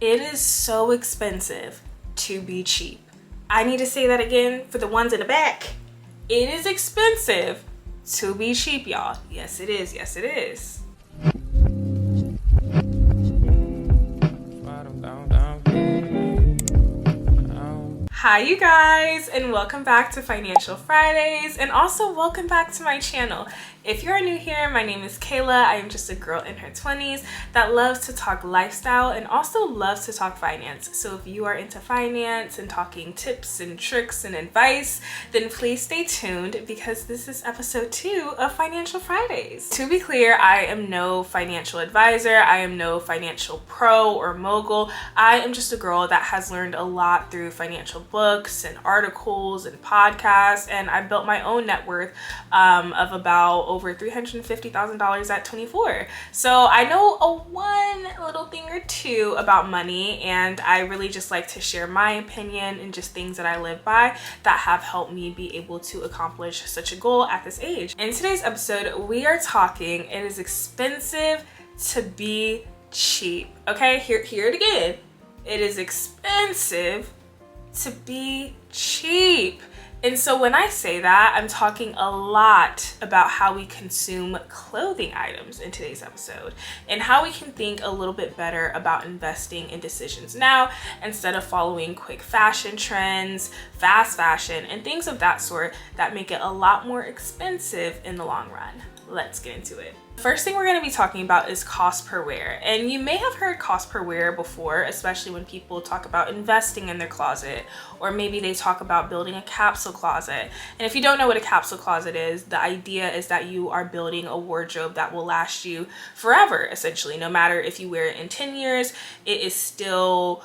It is so expensive to be cheap. I need to say that again for the ones in the back. It is expensive to be cheap, y'all. Yes, it is. Yes, it is. Hi you guys, and welcome back to Financial Fridays, and also welcome back to my channel. If you're new here, my name is Kayla. I am just a girl in her 20s that loves to talk lifestyle and also loves to talk finance. So if you are into finance and talking tips and tricks and advice, then please stay tuned because this is episode 2 of Financial Fridays. To be clear, I am no financial advisor. I am no financial pro or mogul. I am just a girl that has learned a lot through financial books and articles and podcasts, and I built my own net worth of about over $350,000 at 24. So I know one little thing or two about money, and I really just like to share my opinion and just things that I live by that have helped me be able to accomplish such a goal at this age. In today's episode, we are talking, it is expensive to be cheap. Okay, hear it again. It is expensive to be cheap. And so when I say that, I'm talking a lot about how we consume clothing items in today's episode and how we can think a little bit better about investing in decisions now instead of following quick fashion trends, fast fashion, and things of that sort that make it a lot more expensive in the long run. Let's get into it. First thing we're going to be talking about is cost per wear. And you may have heard cost per wear before, especially when people talk about investing in their closet, or maybe they talk about building a capsule closet. And if you don't know what a capsule closet is, the idea is that you are building a wardrobe that will last you forever, essentially. No matter if you wear it in 10 years, it is still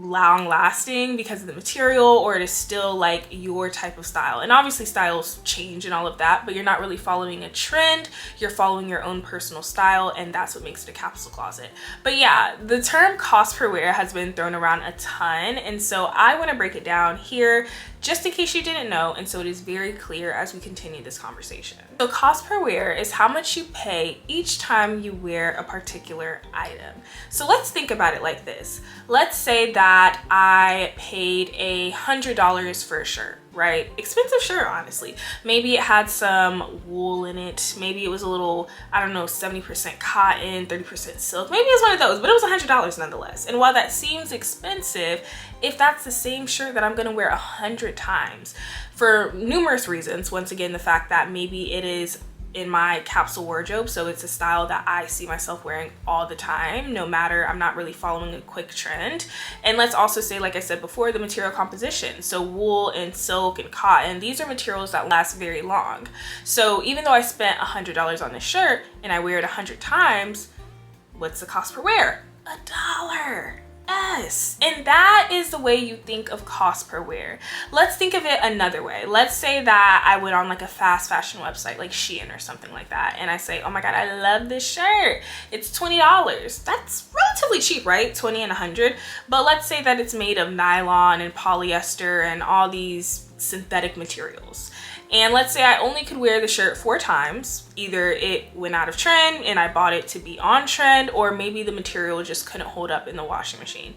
long lasting because of the material, or it is still like your type of style. And obviously styles change and all of that, but you're not really following a trend, you're following your own personal style, and that's what makes it a capsule closet. But yeah, the term cost per wear has been thrown around a ton, and so I want to break it down here just in case you didn't know, and so it is very clear as we continue this conversation. So cost per wear is how much you pay each time you wear a particular item. So let's think about it like this. Let's say that I paid $100 for a shirt, right? Expensive shirt, honestly. Maybe it had some wool in it. Maybe it was a little, I don't know, 70% cotton, 30% silk. Maybe it's one of those, but it was $100 nonetheless. And while that seems expensive, if that's the same shirt that I'm gonna wear 100 times for numerous reasons, once again, the fact that maybe it is in my capsule wardrobe, so it's a style that I see myself wearing all the time, no matter, I'm not really following a quick trend. And let's also say, like I said before, the material composition. So wool and silk and cotton, these are materials that last very long. So even though I spent $100 on this shirt and I wear it 100 times, what's the cost per wear? $1. Yes, and that is the way you think of cost per wear. Let's think of it another way. Let's say that I went on like a fast fashion website like Shein or something like that, and I say, oh my God, I love this shirt. It's $20. That's relatively cheap, right? 20 and 100. But let's say that it's made of nylon and polyester and all these synthetic materials. And let's say I only could wear the shirt 4 times. Either it went out of trend and I bought it to be on trend, or maybe the material just couldn't hold up in the washing machine.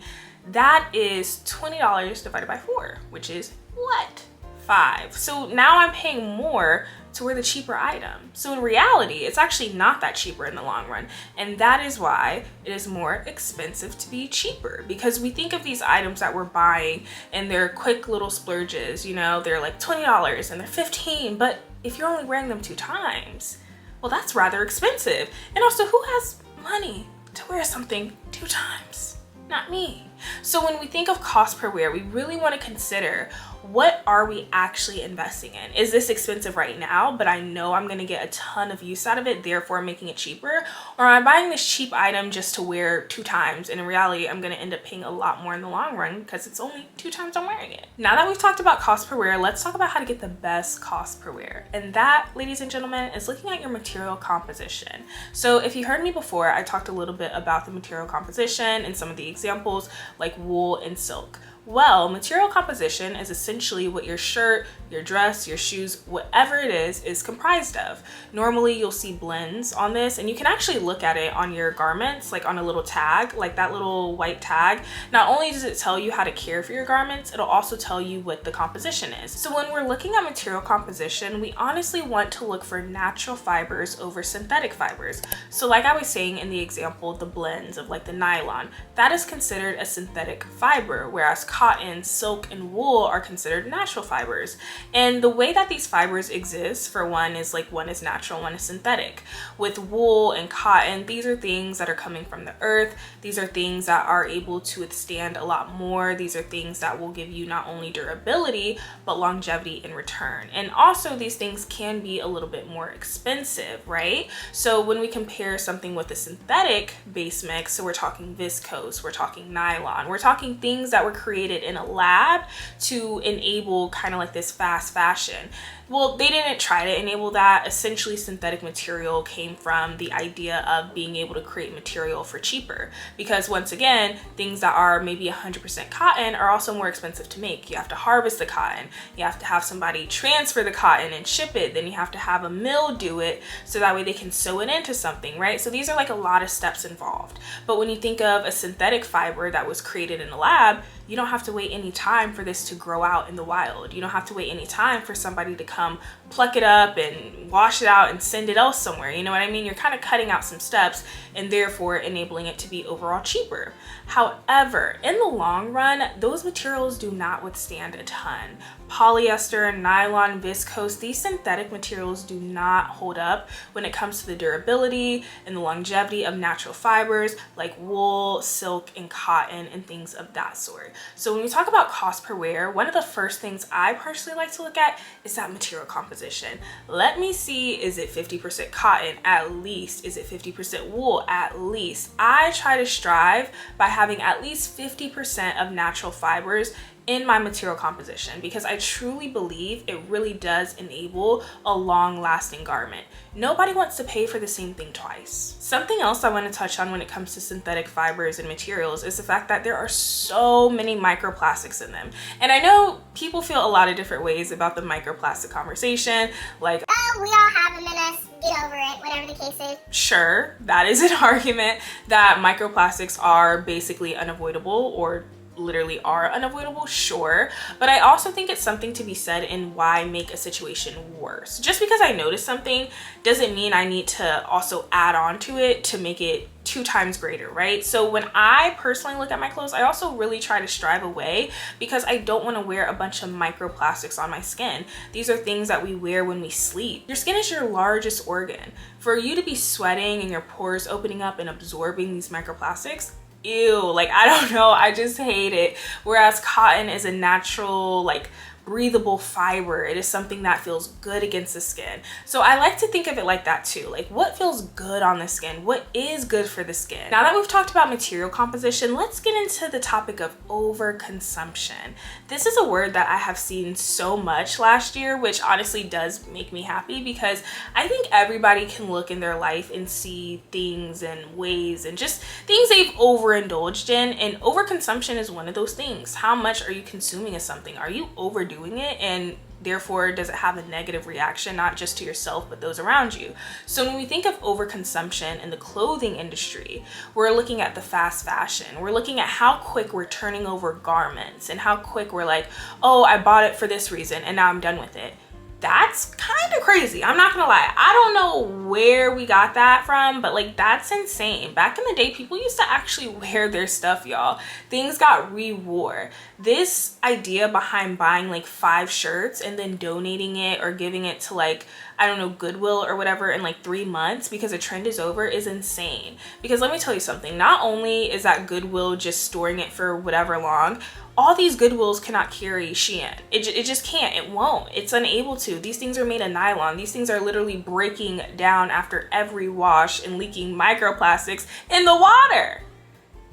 That is $20 divided by 4, which is what? 5. So now I'm paying more to wear the cheaper item. So in reality, it's actually not that cheaper in the long run. And that is why it is more expensive to be cheaper, because we think of these items that we're buying and they're quick little splurges, you know, they're like $20 and they're 15, but if you're only wearing them 2 times, well, that's rather expensive. And also, who has money to wear something 2 times? Not me. So when we think of cost per wear, we really want to consider, what are we actually investing in? Is this expensive right now, but I know I'm going to get a ton of use out of it, therefore making it cheaper? Or am I buying this cheap item just to wear 2 times, and in reality, I'm going to end up paying a lot more in the long run because it's only 2 times I'm wearing it? Now that we've talked about cost per wear, let's talk about how to get the best cost per wear. And that, ladies and gentlemen, is looking at your material composition. So if you heard me before, I talked a little bit about the material composition and some of the examples like wool and silk. Well, material composition is essentially what your shirt, your dress, your shoes, whatever it is comprised of. Normally you'll see blends on this, and you can actually look at it on your garments, like on a little tag, like that little white tag. Not only does it tell you how to care for your garments, it'll also tell you what the composition is. So when we're looking at material composition, we honestly want to look for natural fibers over synthetic fibers. So like I was saying in the example, the blends of like the nylon, that is considered a synthetic fiber, whereas cotton, silk, and wool are considered natural fibers. And the way that these fibers exist, for one is natural, one is synthetic. With wool and cotton, these are things that are coming from the earth. These are things that are able to withstand a lot more. These are things that will give you not only durability, but longevity in return. And also these things can be a little bit more expensive, right? So when we compare something with a synthetic base mix, so we're talking viscose, we're talking nylon, we're talking things that were created in a lab to enable kind of like this fast fashion. Well, they didn't try to enable that. Essentially, synthetic material came from the idea of being able to create material for cheaper. Because once again, things that are maybe 100% cotton are also more expensive to make. You have to harvest the cotton. You have to have somebody transfer the cotton and ship it. Then you have to have a mill do it so that way they can sew it into something, right? So these are like a lot of steps involved. But when you think of a synthetic fiber that was created in a lab, you don't have to wait any time for this to grow out in the wild. You don't have to wait any time for somebody to come pluck it up and wash it out and send it else somewhere. You know what I mean? You're kind of cutting out some steps and therefore enabling it to be overall cheaper. However, in the long run, those materials do not withstand a ton. Polyester, nylon, viscose, these synthetic materials do not hold up when it comes to the durability and the longevity of natural fibers like wool, silk, and cotton and things of that sort. So when we talk about cost per wear, one of the first things I personally like to look at is that material composition. Let me see, is it 50% cotton at least? Is it 50% wool at least? I try to strive by having at least 50% of natural fibers in my material composition because I truly believe it really does enable a long-lasting garment. Nobody wants to pay for the same thing twice. Something else I want to touch on when it comes to synthetic fibers and materials is the fact that there are so many microplastics in them. And I know people feel a lot of different ways about the microplastic conversation, like, oh, we all have them in us, get over it, whatever the case is. Sure, that is an argument that microplastics are basically unavoidable or literally are unavoidable, sure, but I also think it's something to be said in why make a situation worse. Just because I notice something doesn't mean I need to also add on to it to make it 2 times greater, right? So when I personally look at my clothes, I also really try to strive away because I don't want to wear a bunch of microplastics on my skin. These are things that we wear when we sleep. Your skin is your largest organ. For you to be sweating and your pores opening up and absorbing these microplastics, ew, like I don't know, I just hate it. Whereas cotton is a natural, like breathable fiber. It is something that feels good against the skin. So I like to think of it like that too. Like what feels good on the skin? What is good for the skin? Now that we've talked about material composition, let's get into the topic of overconsumption. This is a word that I have seen so much last year, which honestly does make me happy because I think everybody can look in their life and see things and ways and just things they've overindulged in. And overconsumption is one of those things. How much are you consuming of something? Are you overdoing it, and therefore does it have a negative reaction not just to yourself but those around you? So when we think of overconsumption in the clothing industry, we're looking at the fast fashion. We're looking at how quick we're turning over garments and how quick we're like, oh, I bought it for this reason and now I'm done with it. That's kind of crazy. I'm not gonna lie. I don't know where we got that from, but like that's insane. Back in the day, people used to actually wear their stuff, y'all. Things got re-wore. This idea behind buying like 5 shirts and then donating it or giving it to like, I don't know, Goodwill or whatever in like 3 months because a trend is over is insane. Because let me tell you something, not only is that Goodwill just storing it for whatever long, all these Goodwills cannot carry Shein. It just can't. It won't. It's unable to. These things are made of nylon. These things are literally breaking down after every wash and leaking microplastics in the water.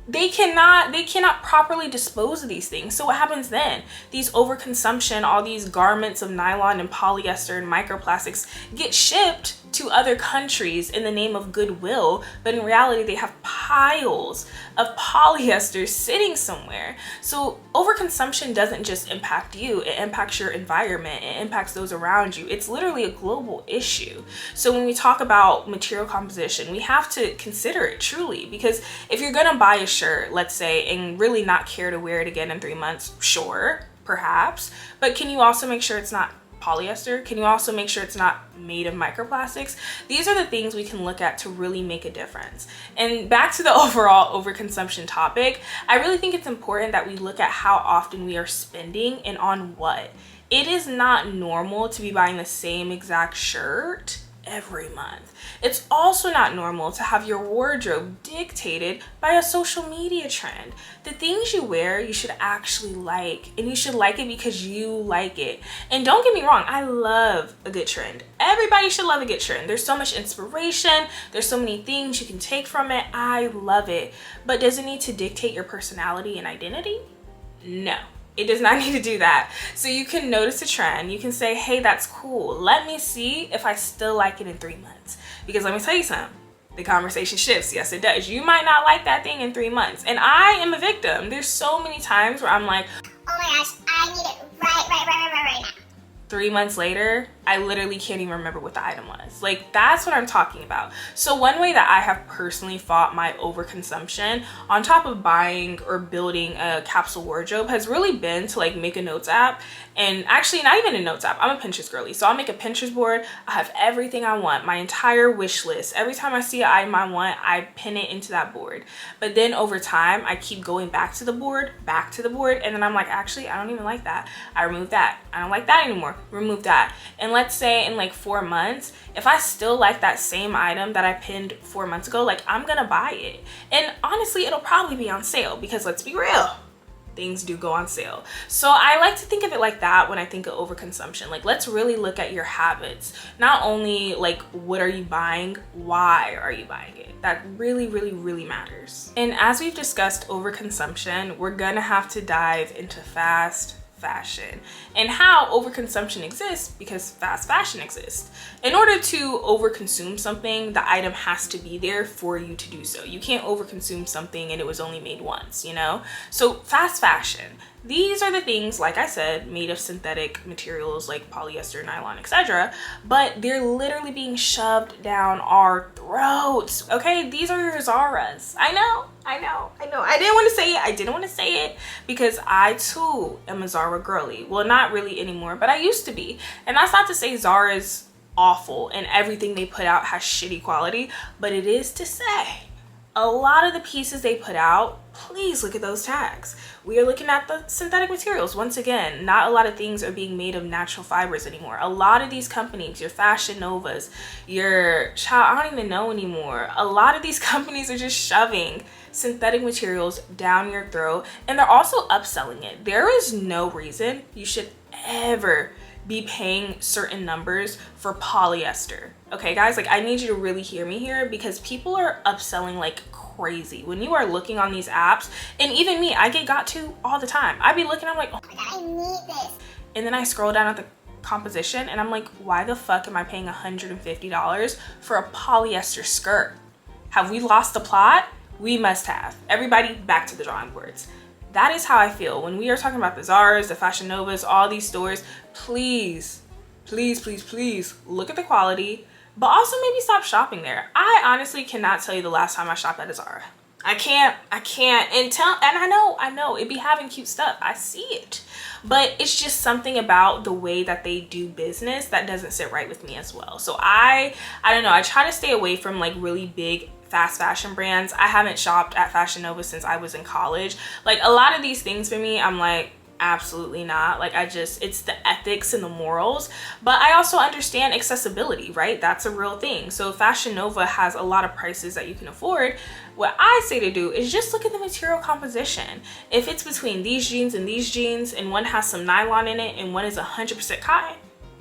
They cannot properly dispose of these things. So what happens then? These overconsumption, all these garments of nylon and polyester and microplastics get shipped to other countries in the name of goodwill, but in reality they have piles of polyester sitting somewhere. So overconsumption doesn't just impact you, it impacts your environment, it impacts those around you. It's literally a global issue. So when we talk about material composition, we have to consider it truly, because if you're gonna buy a shirt, let's say, and really not care to wear it again in 3 months, sure, perhaps, but can you also make sure it's not polyester? Can you also make sure it's not made of microplastics? These are the things we can look at to really make a difference. And back to the overall overconsumption topic, I really think it's important that we look at how often we are spending and on what. It is not normal to be buying the same exact shirt every month. It's also not normal to have your wardrobe dictated by a social media trend. The things you wear, you should actually like, and you should like it because you like it. And don't get me wrong, I love a good trend. Everybody should love a good trend. There's so much inspiration, there's so many things you can take from it. I love it. But does it need to dictate your personality and identity? No. It does not need to do that. So you can notice a trend. You can say, hey, that's cool. Let me see if I still like it in 3 months. Because let me tell you something, the conversation shifts. Yes, it does. You might not like that thing in 3 months. And I am a victim. There's so many times where I'm like, oh my gosh, I need it right now. 3 months later, I literally can't even remember what the item was. Like, that's what I'm talking about. So one way that I have personally fought my overconsumption, on top of buying or building a capsule wardrobe, has really been to like make a notes app. And actually not even a notes app, I'm a Pinterest girly. So I'll make a Pinterest board. I have everything I want, my entire wish list. Every time I see an item I want, I pin it into that board. But then over time, I keep going back to the board, and then I'm like, actually, I don't even like that. I remove that. I don't like that anymore. Remove that. And let's say in like 4 months, if I still like that same item that I pinned 4 months ago, like I'm gonna buy it. And honestly, it'll probably be on sale, because let's be real, things do go on sale. So I like to think of it like that when I think of overconsumption. Like, let's really look at your habits. Not only like what are you buying, why are you buying it? That really, really, really matters. And as we've discussed overconsumption, we're gonna have to dive into fast fashion and how overconsumption exists, because fast fashion exists. In order to overconsume something, the item has to be there for you to do so. You can't overconsume something and it was only made once, you know? So fast fashion, these are the things, like I said, made of synthetic materials like polyester, nylon, etc. But they're literally being shoved down our throats, okay? These are your Zaras. I know. I didn't want to say it because I too am a Zara girly. Well, not really anymore, but I used to be. And that's not to say Zara's awful and everything they put out has shitty quality, but it is to say a lot of the pieces they put out, please look at those tags. We are looking at the synthetic materials. Once again, not a lot of things are being made of natural fibers anymore. A lot of these companies, your Fashion Novas, your I don't even know anymore. A lot of these companies are just shoving synthetic materials down your throat, and they're also upselling it. There is no reason you should ever be paying certain numbers for polyester. Okay, guys, like I need you to really hear me here, because people are upselling like crazy. When you are looking on these apps, and even me, I get got to all the time. I be looking, I'm like, oh my God, I need this. And then I scroll down at the composition and I'm like, why the fuck am I paying $150 for a polyester skirt? Have we lost the plot? We must have. Everybody back to the drawing boards. That is how I feel when we are talking about the Zaras, the Fashion Novas, all these stores. Please, please, please, please look at the quality, but also maybe stop shopping there. I honestly cannot tell you the last time I shopped at a Zara. I can't, and I know, it be having cute stuff. I see it, but it's just something about the way that they do business that doesn't sit right with me as well. So I don't know, I try to stay away from like really big fast fashion brands. I haven't shopped at Fashion Nova since I was in college. Like a lot of these things for me, I'm like, absolutely not. Like it's the ethics and the morals, but I also understand accessibility, right? That's a real thing. So Fashion Nova has a lot of prices that you can afford. What I say to do is just look at the material composition. If it's between these jeans and one has some nylon in it and one is 100% cotton,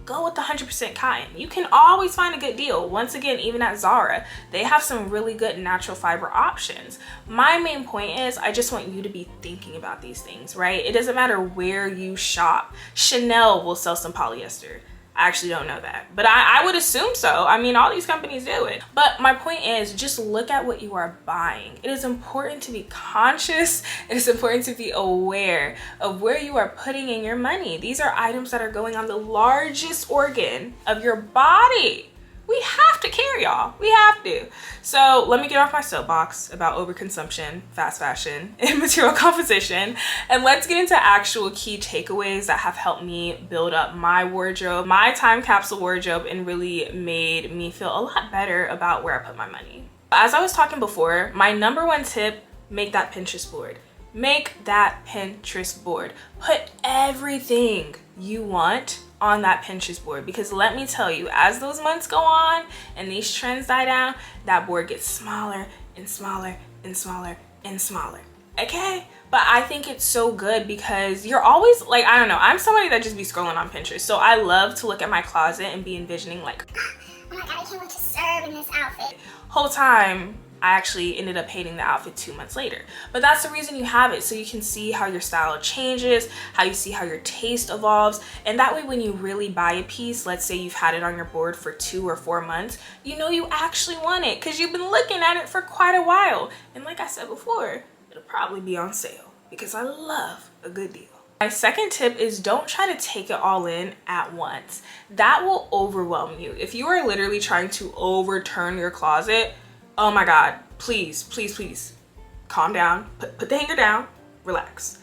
go with the 100% cotton. You can always find a good deal. Once again, even at Zara, they have some really good natural fiber options. My main point is I just want you to be thinking about these things, right? It doesn't matter where you shop. Chanel will sell some polyester. I actually don't know that, but I would assume so. I mean, all these companies do it. But my point is, just look at what you are buying. It is important to be conscious. It is important to be aware of where you are putting in your money. These are items that are going on the largest organ of your body. We have to care, y'all. We have to. So let me get off my soapbox about overconsumption, fast fashion, and material composition. And let's get into actual key takeaways that have helped me build up my wardrobe, my time capsule wardrobe, and really made me feel a lot better about where I put my money. As I was talking before, my number one tip, make that Pinterest board. Make that Pinterest board. Put everything you want on that Pinterest board, because let me tell you, as those months go on and these trends die down, that board gets smaller and smaller and smaller and smaller. Okay? But I think it's so good because you're always like, I don't know, I'm somebody that just be scrolling on Pinterest. So I love to look at my closet and be envisioning like, oh my god, I can't wait to serve in this outfit. Whole time I actually ended up hating the outfit 2 months later. But that's the reason you have it, so you can see how your style changes, how you see how your taste evolves, and that way when you really buy a piece, let's say you've had it on your board for 2 or 4 months, you know you actually want it because you've been looking at it for quite a while. And like I said before, it'll probably be on sale because I love a good deal. My second tip is don't try to take it all in at once. That will overwhelm you. If you are literally trying to overturn your closet, oh my God, please, please, please calm down, put the hanger down, relax.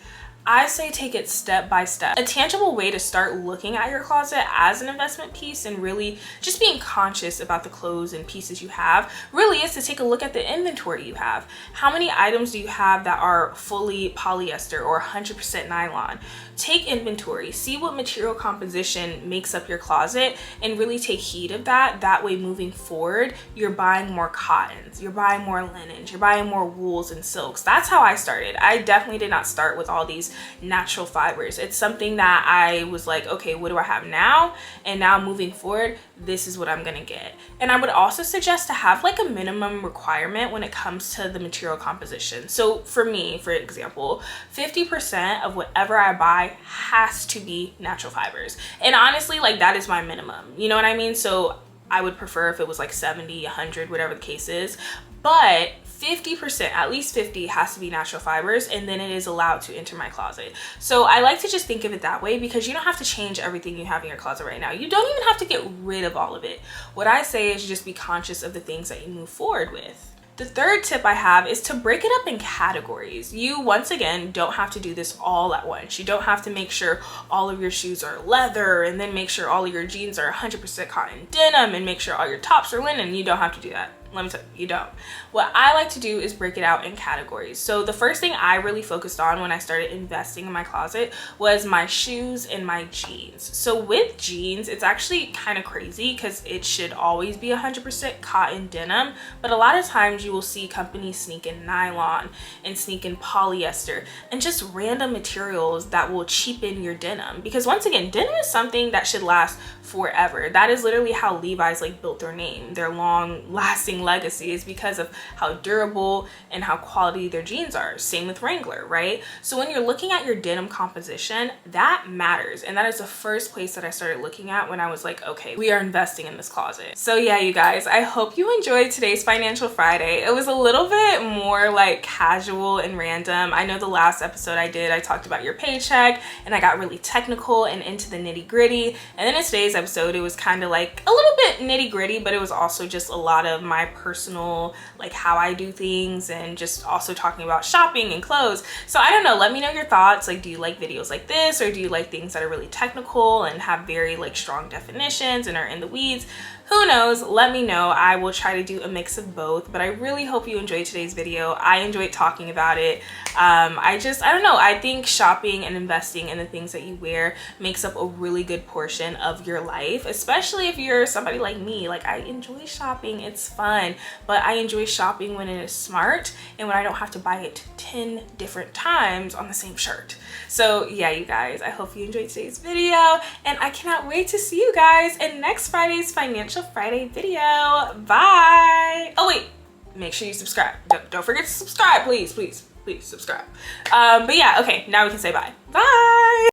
I say take it step by step. A tangible way to start looking at your closet as an investment piece and really just being conscious about the clothes and pieces you have really is to take a look at the inventory you have. How many items do you have that are fully polyester or 100% nylon? Take inventory, see what material composition makes up your closet and really take heed of that. That way moving forward, you're buying more cottons, you're buying more linens, you're buying more wools and silks. That's how I started. I definitely did not start with all these natural fibers. It's something that I was like, okay, what do I have now? And now moving forward, this is what I'm gonna get. And I would also suggest to have like a minimum requirement when it comes to the material composition. So for me, for example, 50% of whatever I buy has to be natural fibers. And honestly, like that is my minimum. You know what I mean? So I would prefer if it was like 70, 100, whatever the case is. But 50%, at least 50 has to be natural fibers, and then it is allowed to enter my closet. So I like to just think of it that way because you don't have to change everything you have in your closet right now. You don't even have to get rid of all of it. What I say is just be conscious of the things that you move forward with. The third tip I have is to break it up in categories. You, once again, don't have to do this all at once. You don't have to make sure all of your shoes are leather and then make sure all of your jeans are 100% cotton denim and make sure all your tops are linen. You don't have to do that. Let me tell you, you don't. What I like to do is break it out in categories. So the first thing I really focused on when I started investing in my closet was my shoes and my jeans. So with jeans, it's actually kind of crazy because it should always be 100% cotton denim, but a lot of times you will see companies sneak in nylon and sneak in polyester and just random materials that will cheapen your denim. Because once again, denim is something that should last forever. That is literally how Levi's like built their name, their long lasting legacy is because of how durable and how quality their jeans are. Same with Wrangler, right? So when you're looking at your denim composition, that matters. And that is the first place that I started looking at when I was like, okay, we are investing in this closet. So yeah, you guys, I hope you enjoyed today's Financial Friday. It was a little bit more like casual and random. I know the last episode I talked about your paycheck and I got really technical and into the nitty gritty. And then in today's episode, it was kind of like a little bit nitty gritty, but it was also just a lot of my personal, like how I do things and just also talking about shopping and clothes. So I don't know, let me know your thoughts. Like, do you like videos like this or do you like things that are really technical and have very like strong definitions and are in the weeds? Who knows? Let me know. I will try to do a mix of both, but I really hope you enjoyed today's video. I enjoyed talking about it. I don't know. I think shopping and investing in the things that you wear makes up a really good portion of your life, especially if you're somebody like me. Like, I enjoy shopping. It's fun, but I enjoy shopping when it is smart and when I don't have to buy it 10 different times on the same shirt. So yeah, you guys, I hope you enjoyed today's video and I cannot wait to see you guys in next Friday's Financial Friday video. Bye. Oh wait, make sure you subscribe. Don't forget to subscribe, please subscribe. But yeah, okay, now we can say bye. Bye.